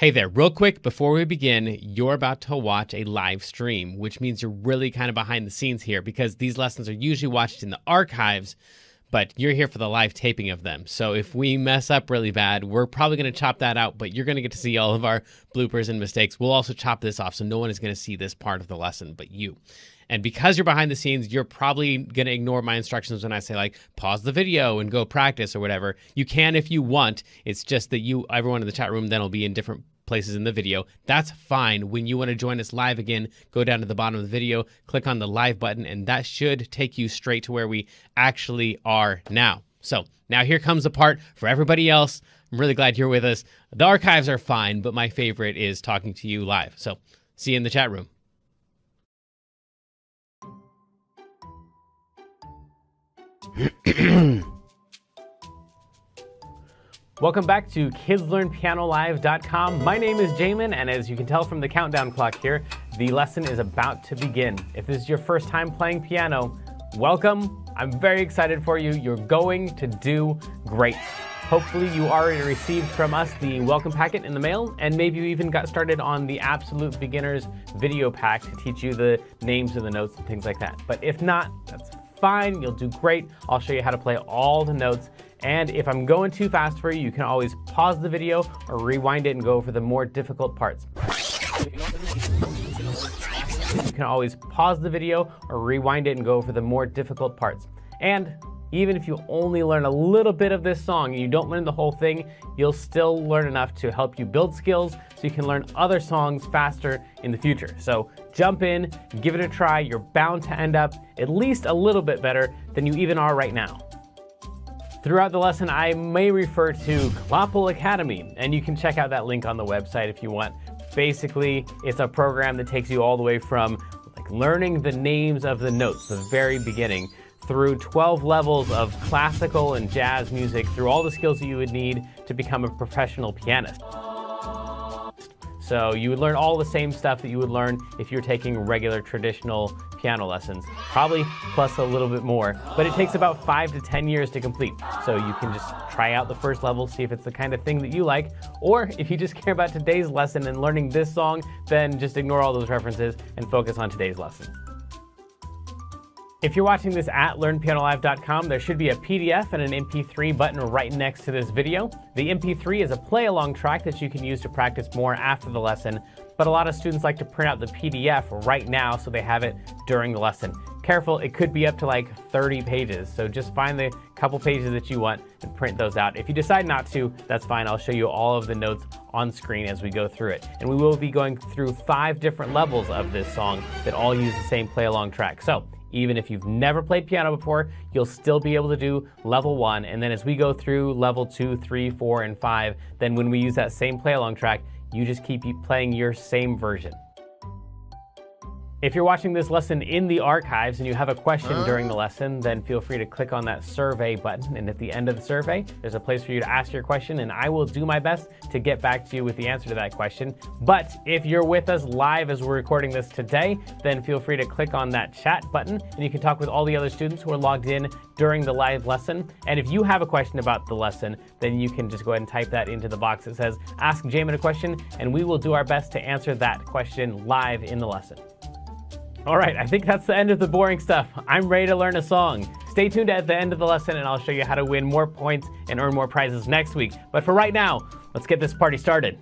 Hey there, real quick before we begin, you're about to watch a live stream, which means you're really kind of behind the scenes here because these lessons are usually watched in the archives, but you're here for the live taping of them. So if we mess up really bad, we're probably going to chop that out, but you're going to get to see all of our bloopers and mistakes. We'll also chop this off, so no one is going to see this part of the lesson but you. And because you're behind the scenes, you're probably going to ignore my instructions when I say, like, pause the video and go practice or whatever. You can if you want. It's just that everyone in the chat room then will be in different places in the video. That's fine. When you want to join us live again, go down to the bottom of the video, click on the live button, and that should take you straight to where we actually are now. So now here comes the part for everybody else. I'm really glad you're with us. The archives are fine, but my favorite is talking to you live. So see you in the chat room. Welcome back to KidsLearnPianoLive.com. My name is Jamin, and as you can tell from the countdown clock here, the lesson is about to begin. If this is your first time playing piano, welcome. I'm very excited for you. You're going to do great. Hopefully you already received from us the welcome packet in the mail, and maybe you even got started on the Absolute Beginners video pack to teach you the names of the notes and things like that. But if not, that's fine. You'll do great. I'll show you how to play all the notes. And if I'm going too fast for you, you can always pause the video or rewind it and go over the more difficult parts. You can always pause the video or rewind it and go over the more difficult parts. And even if you only learn a little bit of this song and you don't learn the whole thing, you'll still learn enough to help you build skills so you can learn other songs faster in the future. So jump in, give it a try. You're bound to end up at least a little bit better than you even are right now. Throughout the lesson, I may refer to Kloppel Academy, and you can check out that link on the website if you want. Basically, it's a program that takes you all the way from learning the names of the notes, the very beginning, through 12 levels of classical and jazz music, through all the skills that you would need to become a professional pianist. So you would learn all the same stuff that you would learn if you're taking regular traditional piano lessons, probably plus a little bit more, but it takes about 5 to 10 years to complete. So you can just try out the first level, see if it's the kind of thing that you like, or if you just care about today's lesson and learning this song, then just ignore all those references and focus on today's lesson. If you're watching this at LearnPianoLive.com, there should be a PDF and an MP3 button right next to this video. The MP3 is a play-along track that you can use to practice more after the lesson, but a lot of students like to print out the PDF right now so they have it during the lesson. Careful, it could be up to like 30 pages, so just find the couple pages that you want and print those out. If you decide not to, that's fine. I'll show you all of the notes on screen as we go through it. And we will be going through 5 different levels of this song that all use the same play-along track. So even if you've never played piano before, you'll still be able to do level 1. And then as we go through level 2, 3, 4, and 5, then when we use that same play-along track, you just keep playing your same version. If you're watching this lesson in the archives and you have a question during the lesson, then feel free to click on that survey button. And at the end of the survey, there's a place for you to ask your question, and I will do my best to get back to you with the answer to that question. But if you're with us live as we're recording this today, then feel free to click on that chat button, and you can talk with all the other students who are logged in during the live lesson. And if you have a question about the lesson, then you can just go ahead and type that into the box that says, Ask Jamin a Question, and we will do our best to answer that question live in the lesson. All right, I think that's the end of the boring stuff. I'm ready to learn a song. Stay tuned at the end of the lesson and I'll show you how to win more points and earn more prizes next week. But for right now, let's get this party started.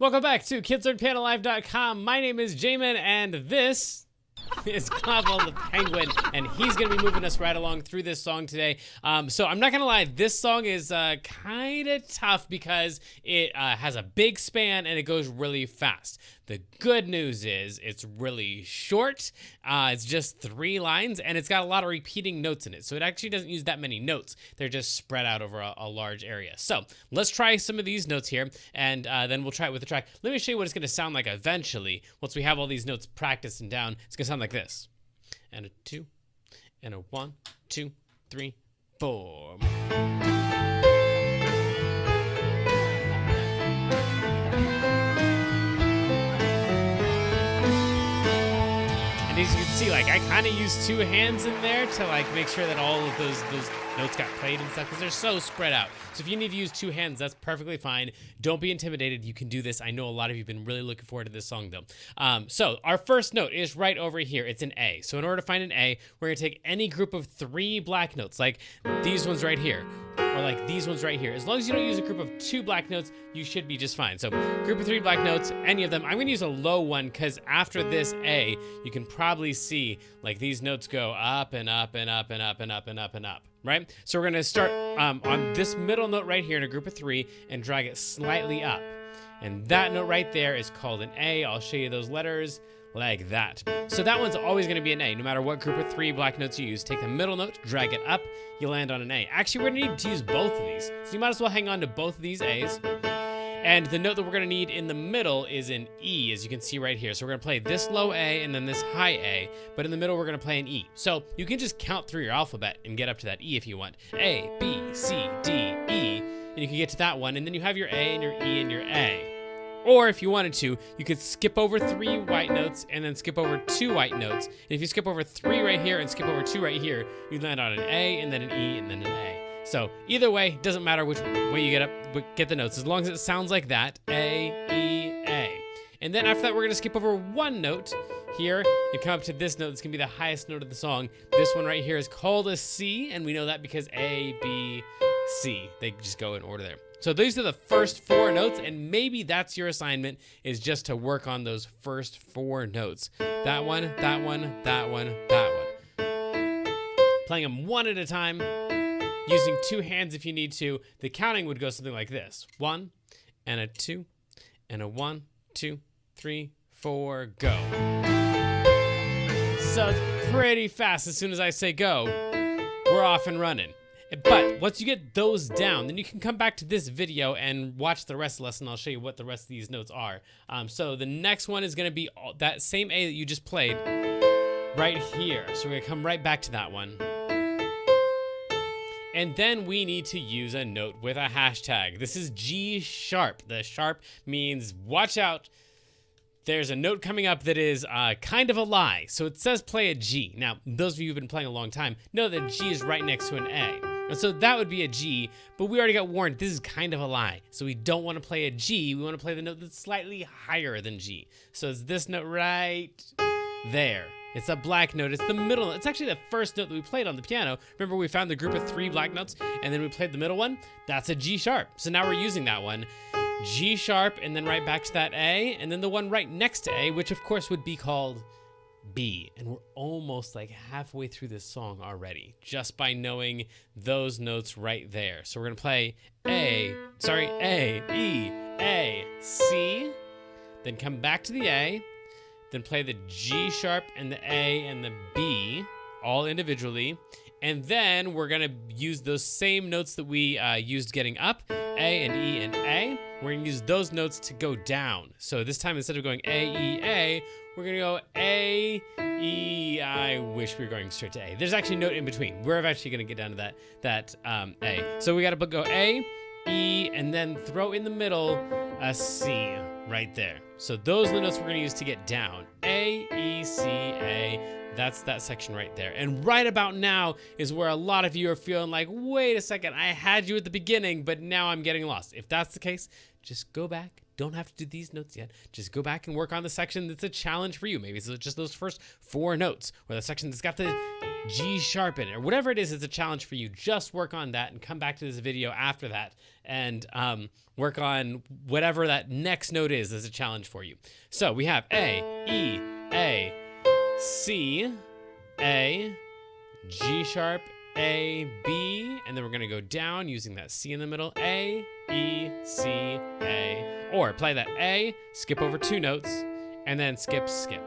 Welcome back to KidsLearnPianoLive.com. My name is Jamin, and this is Clavel the Penguin, and he's going to be moving us right along through this song today. So I'm not going to lie, this song is kind of tough because it has a big span and it goes really fast. The good news is it's really short. It's just 3 lines, and it's got a lot of repeating notes in it. So it actually doesn't use that many notes. They're just spread out over a large area. So let's try some of these notes here, and then we'll try it with the track. Let me show you what it's going to sound like eventually. Once we have all these notes practiced and down, it's going to sound like this. And a 2, and a 1, 2, 3, 4. As you can see, like, I kind of use 2 hands in there to like make sure that all of those notes got played and stuff, because they're so spread out. So if you need to use 2 hands, that's perfectly fine. Don't be intimidated. You can do this. I know a lot of you have been really looking forward to this song, though. So our first note is right over here. It's an A. So in order to find an A, we're going to take any group of 3 black notes, like these ones right here, or like these ones right here. As long as you don't use a group of 2 black notes, you should be just fine. So group of 3 black notes, any of them. I'm going to use a low one because after this A, you can probably see like these notes go up and up and up and up and up and up and up, right? So we're going to start on this middle note right here in a group of 3 and drag it slightly up. And that note right there is called an A. I'll show you those letters like that. So that one's always going to be an A, no matter what group of 3 black notes you use. Take the middle note, drag it up, you land on an A. Actually, we're going to need to use both of these. So you might as well hang on to both of these A's. And the note that we're going to need in the middle is an E, as you can see right here. So we're going to play this low A and then this high A, but in the middle we're going to play an E. So you can just count through your alphabet and get up to that E if you want. A, B, C, D, E, and you can get to that one, and then you have your A and your E and your A. Or if you wanted to, you could skip over 3 white notes and then skip over 2 white notes. And if you skip over 3 right here and skip over 2 right here, you land on an A and then an E and then an A. So either way, doesn't matter which way you get the notes, as long as it sounds like that, A, E, A. And then after that, we're gonna skip over 1 note here and come up to this note. That's gonna be the highest note of the song. This one right here is called a C, and we know that because A, B, C, they just go in order there. So these are the first 4 notes, and maybe that's your assignment, is just to work on those first 4 notes. That one, that one, that one, that one. Playing them one at a time, using 2 hands if you need to. The counting would go something like this. 1, and a 2, and a 1, 2, 3, 4, go. So it's pretty fast. As soon as I say go, we're off and running. But once you get those down, then you can come back to this video and watch the rest of the lesson. I'll show you what the rest of these notes are. So the next one is going to be that same A that you just played right here. So we're going to come right back to that one. And then we need to use a note with a hashtag. This is G sharp. The sharp means watch out. There's a note coming up that is kind of a lie. So it says play a G. Now, those of you who've been playing a long time know that G is right next to an A. And so that would be a G, but we already got warned this is kind of a lie. So we don't want to play a G. We want to play the note that's slightly higher than G. So it's this note right there. It's a black note. It's the middle note. It's actually the first note that we played on the piano. Remember, we found the group of 3 black notes, and then we played the middle one? That's a G sharp. So now we're using that one. G sharp, and then right back to that A, and then the one right next to A, which of course would be called B. And we're almost like halfway through this song already, just by knowing those notes right there. So we're gonna play A, E, A, C, then come back to the A, then play the G sharp and the A and the B all individually. And then we're gonna use those same notes that we used getting up, A and E and A. We're gonna use those notes to go down. So this time, instead of going A, E, A, we're gonna go A, E. I wish we were going straight to A. There's actually a note in between. We're actually gonna get down to that A. So we gotta go A, E, and then throw in the middle a C right there. So those are the notes we're gonna use to get down. A, E, C, A. That's that section right there. And right about now is where a lot of you are feeling like, wait a second, I had you at the beginning, but now I'm getting lost. If that's the case, just go back. Don't have to do these notes yet. Just go back and work on the section that's a challenge for you. Maybe it's just those first 4 notes, or the section that's got the G sharp in it, or whatever it is, it's a challenge for you. Just work on that and come back to this video after that and work on whatever that next note is as a challenge for you. So we have A, E, A, C, A, G sharp, A, B, and then we're gonna go down using that C in the middle, A, E, C, A, or play that A, skip over 2 notes, and then skip, skip.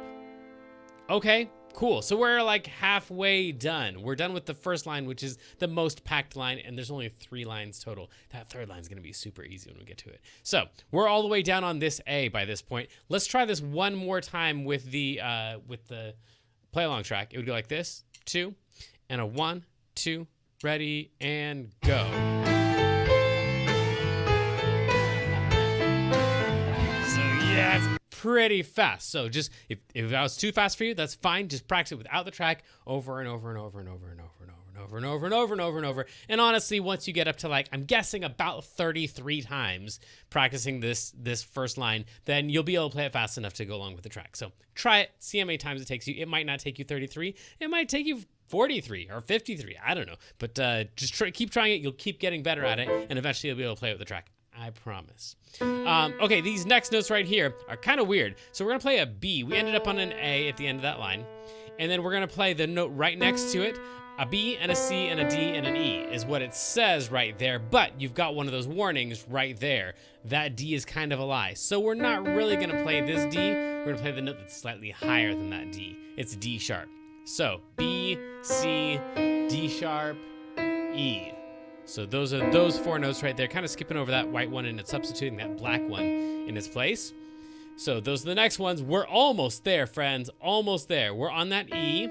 Okay, cool. So we're like halfway done. We're done with the first line, which is the most packed line, and there's only 3 lines total. That third line is gonna be super easy when we get to it. So we're all the way down on this A by this point. Let's try this one more time with the play along track. It would go like this, 2, and a 1, 2, ready, and go. So yeah, it's pretty fast. So just, if that was too fast for you, that's fine. Just practice it without the track over and over and over and over and over and over and over and over and over and over and over. And honestly, once you get up to like, I'm guessing about 33 times practicing this first line, then you'll be able to play it fast enough to go along with the track. So try it, see how many times it takes you. It might not take you 33. It might take you 43 or 53. I don't know. But just keep trying it. You'll keep getting better at it. And eventually you'll be able to play it with the track. I promise. Okay, these next notes right here are kind of weird. So we're going to play a B. We ended up on an A at the end of that line. And then we're going to play the note right next to it. A B and a C and a D and an E is what it says right there. But you've got one of those warnings right there. That D is kind of a lie. So we're not really going to play this D. We're going to play the note that's slightly higher than that D. It's D sharp. So B, C, D sharp, E. So those are those 4 notes right there, kind of skipping over that white one and it's substituting that black one in its place. So those are the next ones. We're almost there, friends, almost there. We're on that E.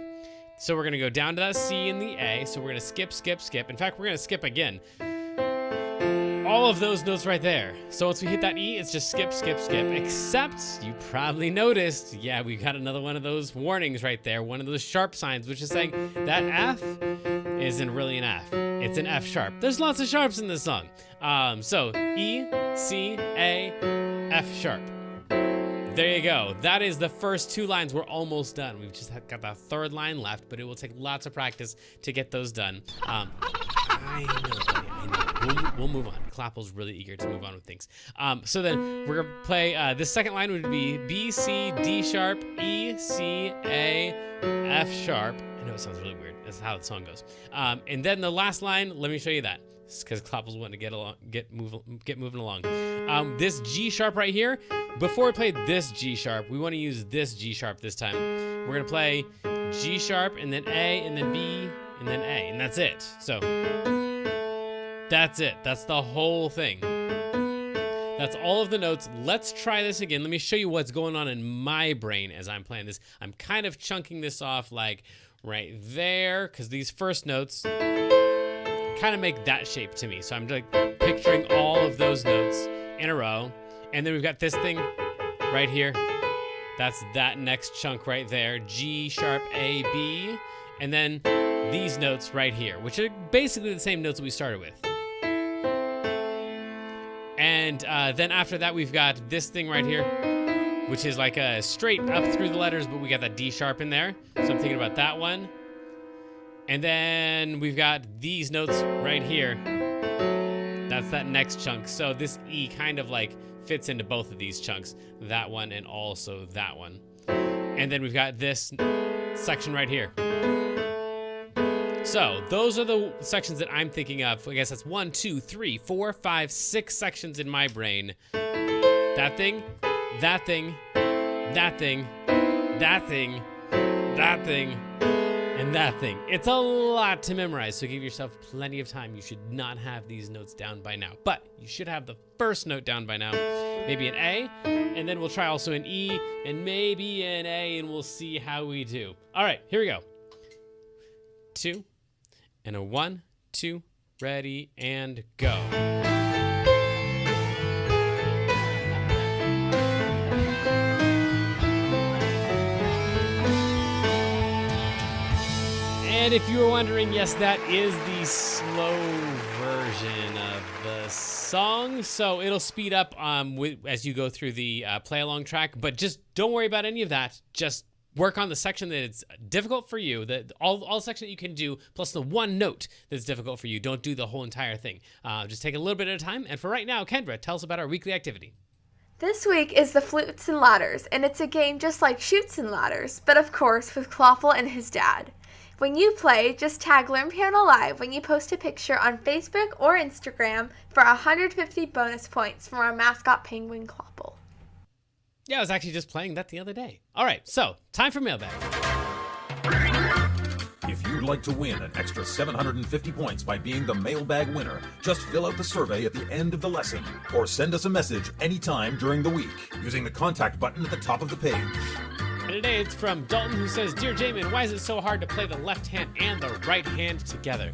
So we're gonna go down to that C and the A. So we're gonna skip, skip, skip. In fact, we're gonna skip again. All of those notes right there. So once we hit that E, it's just skip, skip, skip. Except you probably noticed, yeah, we got another one of those warnings right there. One of those sharp signs, which is saying that F isn't really an F. It's an F sharp. There's lots of sharps in this song. So E, C, A, F sharp. There you go. That is the first 2 lines. We're almost done. We've just got that third line left, but it will take lots of practice to get those done. I know. We'll move on. Clapple's really eager to move on with things. So then we're gonna play, this second line would be B, C, D sharp, E, C, A, F sharp. I know it sounds really weird. That's how the song goes. And then the last line, let me show you that. It's because Clapple's wanting to get moving along. This G sharp right here, before we play this G sharp, we want to use this G sharp this time. We're gonna play G sharp and then A and then B and then A, and that's it. So that's it. That's the whole thing. That's all of the notes. Let's try this again. Let me show you what's going on in my brain as I'm playing this. I'm kind of chunking this off like right there because these first notes kind of make that shape to me. So I'm like picturing all of those notes in a row. And then we've got this thing right here. That's that next chunk right there. G sharp, A, B. And then these notes right here, which are basically the same notes that we started with. And then after that, we've got this thing right here, which is like a straight up through the letters, but we got that D sharp in there. So I'm thinking about that one. And then we've got these notes right here. That's that next chunk. So this E kind of like fits into both of these chunks, that one and also that one. And then we've got this section right here. So those are the sections that I'm thinking of. I guess that's 1, 2, 3, 4, 5, 6 sections in my brain. That thing, that thing, that thing, that thing, that thing, and that thing. It's a lot to memorize, so give yourself plenty of time. You should not have these notes down by now, but you should have the first note down by now. Maybe an A, and then we'll try also an E, and maybe an A, and we'll see how we do. All right, here we go. 2, and a 1, 2, ready, and go. And if you were wondering, yes, that is the slow version of the song. So it'll speed up as you go through the play-along track. But just don't worry about any of that. Just work on the section that it's difficult for you. All the section that you can do, plus the one note that's difficult for you. Don't do the whole entire thing. Just take a little bit at a time. And for right now, Kendra, tell us about our weekly activity. This week is the Flutes and Ladders, and it's a game just like Chutes and Ladders, but of course with Clopple and his dad. When you play, just tag Learn Piano Live when you post a picture on Facebook or Instagram for 150 bonus points from our mascot penguin Clopple. Yeah, I was actually just playing that the other day. All right, so time for mailbag. If you'd like to win an extra 750 points by being the mailbag winner, just fill out the survey at the end of the lesson or send us a message anytime during the week using the contact button at the top of the page. And today it's from Dalton, who says, Dear Jamin, why is it so hard to play the left hand and the right hand together?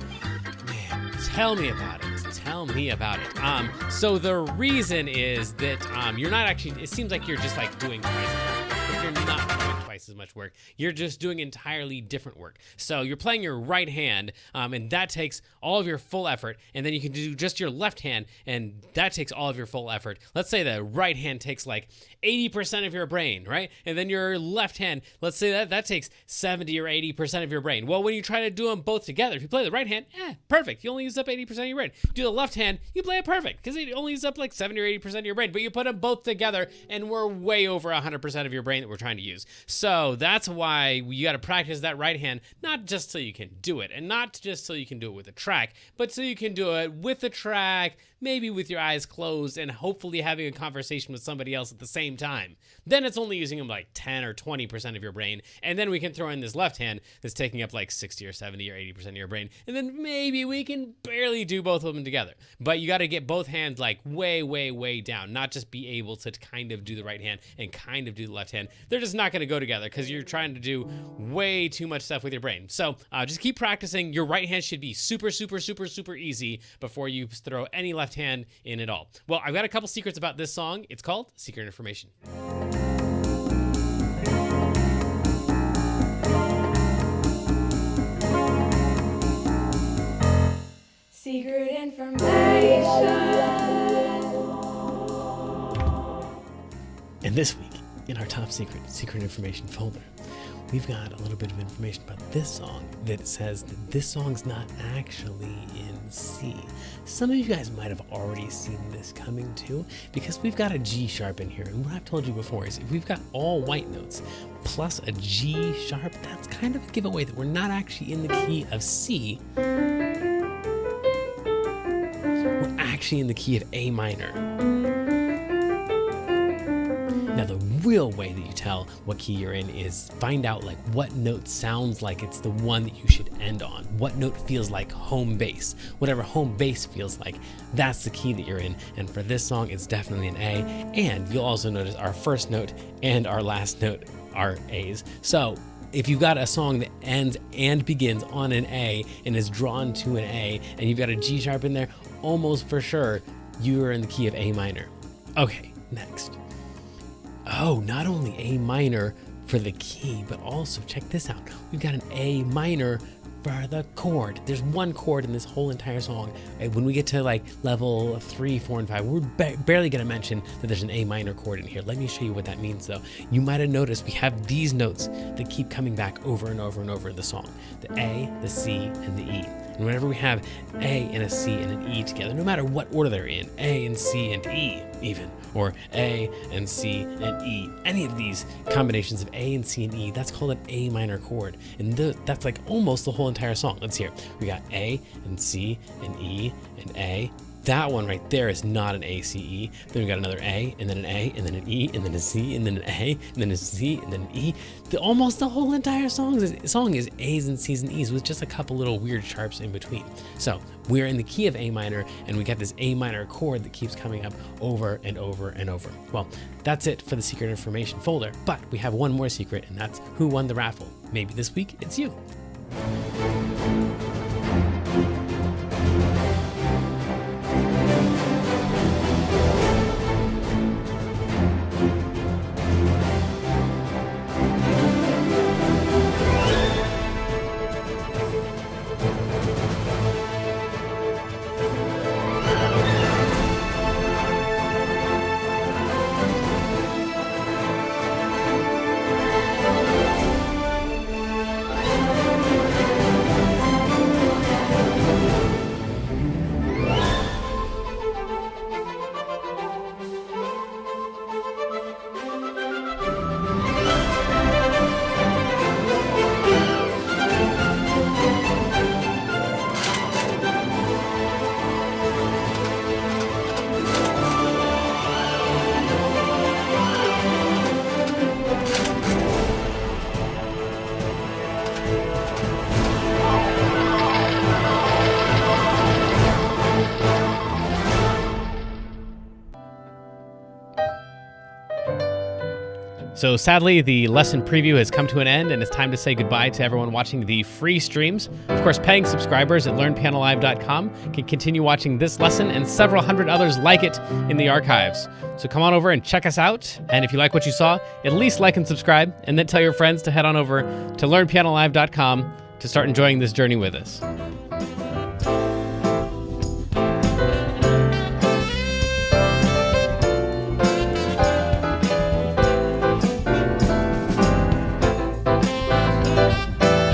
Man, tell me about it. Tell me about it. So the reason is that you're not actually, it seems like you're just like doing twice as much work, but you're not doing twice as much work. You're just doing entirely different work. So you're playing your right hand, and that takes all of your full effort, and then you can do just your left hand, and that takes all of your full effort. Let's say the right hand takes like 80% of your brain, right? And then your left hand, let's say that takes 70 or 80% of your brain. Well, when you try to do them both together, if you play the right hand, perfect. You only use up 80% of your brain. Do the left hand, you play it perfect because it only uses up like 70 or 80% of your brain. But you put them both together, and we're way over 100% of your brain that we're trying to use. So that's why you got to practice that right hand, not just so you can do it, and not just so you can do it with a track, but so you can do it with a track, maybe with your eyes closed, and hopefully having a conversation with somebody else at the same time. Then it's only using them like 10 or 20% of your brain, and then we can throw in this left hand that's taking up like 60 or 70 or 80% of your brain, and then maybe we can barely do both of them together. But you got to get both hands like way, way, way down, not just be able to kind of do the right hand and kind of do the left hand. They're just not going to go together because you're trying to do way too much stuff with your brain. So just keep practicing. Your right hand should be super, super, super, super easy before you throw any left hand in at all. Well, I've got a couple secrets about this song. It's called Secret Information. Secret information. And this week, in our top secret information folder, we've got a little bit of information about this song that says that this song's not actually in C. Some of you guys might have already seen this coming too, because we've got a G sharp in here. And what I've told you before is if we've got all white notes plus a G sharp, that's kind of a giveaway that we're not actually in the key of C. We're actually in the key of A minor. Now, the real way that you tell what key you're in is find out like what note sounds like it's the one that you should end on. What note feels like home bass. Whatever home bass feels like, that's the key that you're in. And for this song, it's definitely an A. And you'll also notice our first note and our last note are A's. So if you've got a song that ends and begins on an A and is drawn to an A, and you've got a G sharp in there, almost for sure you are in the key of A minor. Okay, next. Oh, not only A minor for the key, but also check this out. We've got an A minor for the chord. There's one chord in this whole entire song. And when we get to like level 3, 4, and 5, we're barely going to mention that there's an A minor chord in here. Let me show you what that means though. You might have noticed we have these notes that keep coming back over and over and over in the song. The A, the C, and the E. And whenever we have A and a C and an E together, no matter what order they're in, A and C and E even, or A and C and E, any of these combinations of A and C and E, that's called an A minor chord. And that's like almost the whole entire song. Let's hear. We got A and C and E and A. That one right there is not an A, C, E. Then we got another A, and then an A, and then an E, and then a C, and then an A, and then a C, and then an E. Almost the whole entire song is A's and C's and E's with just a couple little weird sharps in between. So we're in the key of A minor, and we got this A minor chord that keeps coming up over and over and over. Well, that's it for the secret information folder, but we have one more secret, and that's who won the raffle. Maybe this week it's you. So sadly, the lesson preview has come to an end, and it's time to say goodbye to everyone watching the free streams. Of course, paying subscribers at learnpianolive.com can continue watching this lesson and several hundred others like it in the archives. So come on over and check us out, and if you like what you saw, at least like and subscribe, and then tell your friends to head on over to learnpianolive.com to start enjoying this journey with us.